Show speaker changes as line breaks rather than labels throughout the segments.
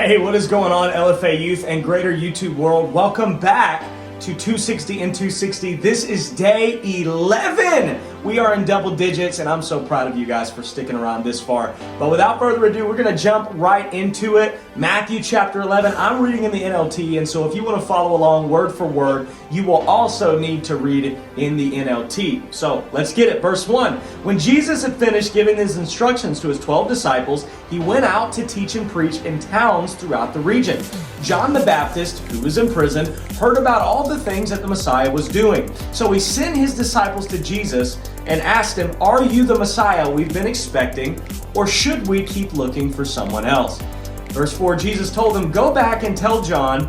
Hey, what is going on, LFA Youth and greater YouTube world? Welcome back to 260 and 260. This is day 11. We are in double digits, and I'm so proud of you guys for sticking around this far. But without further ado, we're going to jump right into it. Matthew chapter 11. I'm reading in the NLT, and so if you want to follow along word for word, you will also need to read it in the NLT. So let's get it. Verse 1. When Jesus had finished giving his instructions to his 12 disciples, he went out to teach and preach in towns throughout the region. John the Baptist, who was in prison, heard about all the things that the Messiah was doing. So he sent his disciples to Jesus and asked him, "Are you the Messiah we've been expecting, or should we keep looking for someone else?" Verse 4, Jesus told them, Go back to John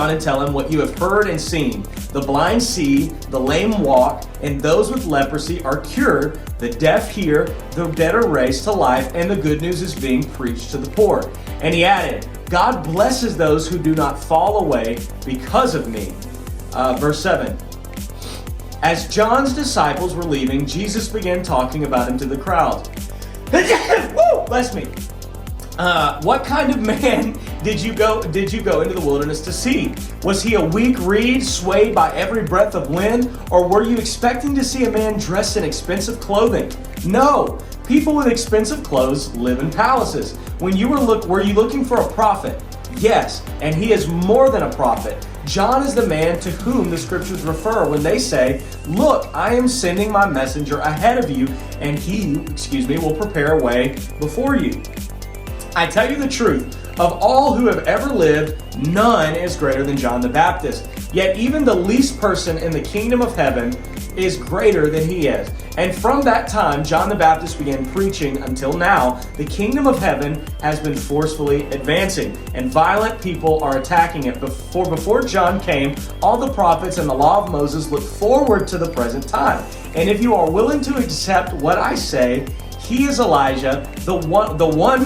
and tell him what you have heard and seen. The blind see, the lame walk, and those with leprosy are cured. The deaf hear, the dead are raised to life, and the good news is being preached to the poor. And he added, God blesses those who do not fall away because of me. Verse 7. As John's disciples were leaving, Jesus began talking about him to the crowd. Woo! Bless me. What kind of man did you go into the wilderness to see? Was he a weak reed swayed by every breath of wind? Or were you expecting to see a man dressed in expensive clothing? No. People with expensive clothes live in palaces. Were you looking for a prophet? Yes, and he is more than a prophet. John is the man to whom the scriptures refer when they say, Look, I am sending my messenger ahead of you, and he, will prepare a way before you. I tell you the truth, of all who have ever lived, none is greater than John the Baptist. Yet even the least person in the kingdom of heaven is greater than he is. And from that time, John the Baptist began preaching until now, the kingdom of heaven has been forcefully advancing, and violent people are attacking it. Before John came, all the prophets and the law of Moses looked forward to the present time. And if you are willing to accept what I say, he is Elijah, the one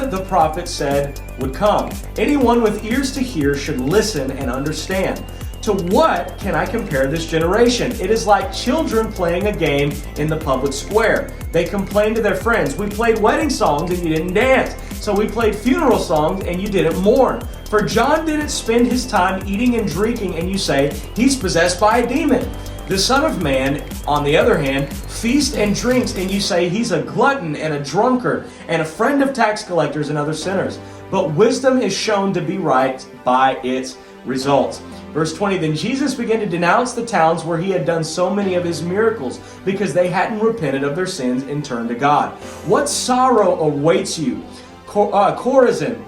the prophet said would come. Anyone with ears to hear should listen and understand. To what can I compare this generation? It is like children playing a game in the public square. They complain to their friends, we played wedding songs and you didn't dance. So we played funeral songs and you didn't mourn. For John didn't spend his time eating and drinking, and you say, he's possessed by a demon. The Son of Man, on the other hand, feasts and drinks, and you say he's a glutton and a drunkard and a friend of tax collectors and other sinners. But wisdom is shown to be right by its results. Verse 20, then Jesus began to denounce the towns where he had done so many of his miracles because they hadn't repented of their sins and turned to God. What sorrow awaits you, Chorazin,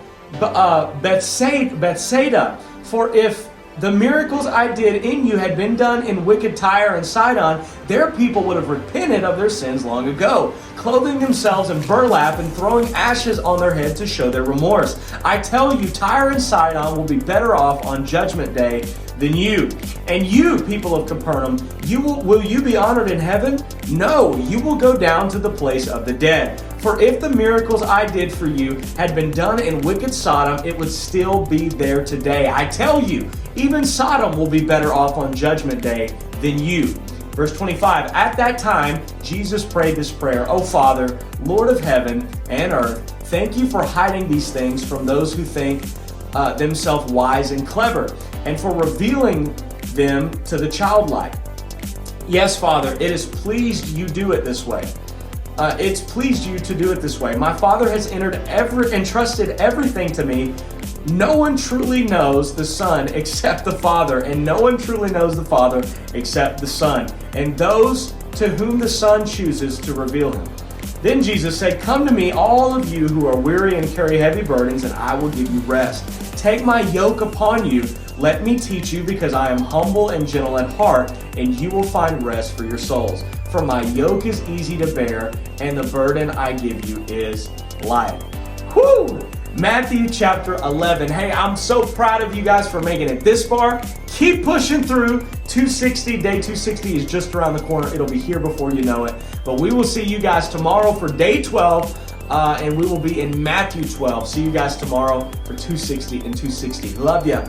Bethsaida, for if the miracles I did in you had been done in wicked Tyre and Sidon, their people would have repented of their sins long ago, clothing themselves in burlap and throwing ashes on their head to show their remorse. I tell you, Tyre and Sidon will be better off on Judgment Day than you. And you, people of Capernaum, will you be honored in heaven? No, you will go down to the place of the dead. For if the miracles I did for you had been done in wicked Sodom, it would still be there today. I tell you, even Sodom will be better off on Judgment Day than you. Verse 25, at that time, Jesus prayed this prayer, O Father, Lord of heaven and earth, thank you for hiding these things from those who think themselves wise and clever, and for revealing them to the childlike. Yes, Father, it has pleased you do it this way. It's pleased you to do it this way. My Father has entrusted everything to me. No one truly knows the Son except the Father, and no one truly knows the Father except the Son, and those to whom the Son chooses to reveal him. Then Jesus said, Come to me, all of you who are weary and carry heavy burdens, and I will give you rest. Take my yoke upon you. Let me teach you, because I am humble and gentle at heart, and you will find rest for your souls. For my yoke is easy to bear, and the burden I give you is light. Whoo! Matthew chapter 11. Hey, I'm so proud of you guys for making it this far. Keep pushing through. 260, day 260 is just around the corner. It'll be here before you know it. But we will see you guys tomorrow for day 12, and we will be in Matthew 12. See you guys tomorrow for 260 and 260. Love ya.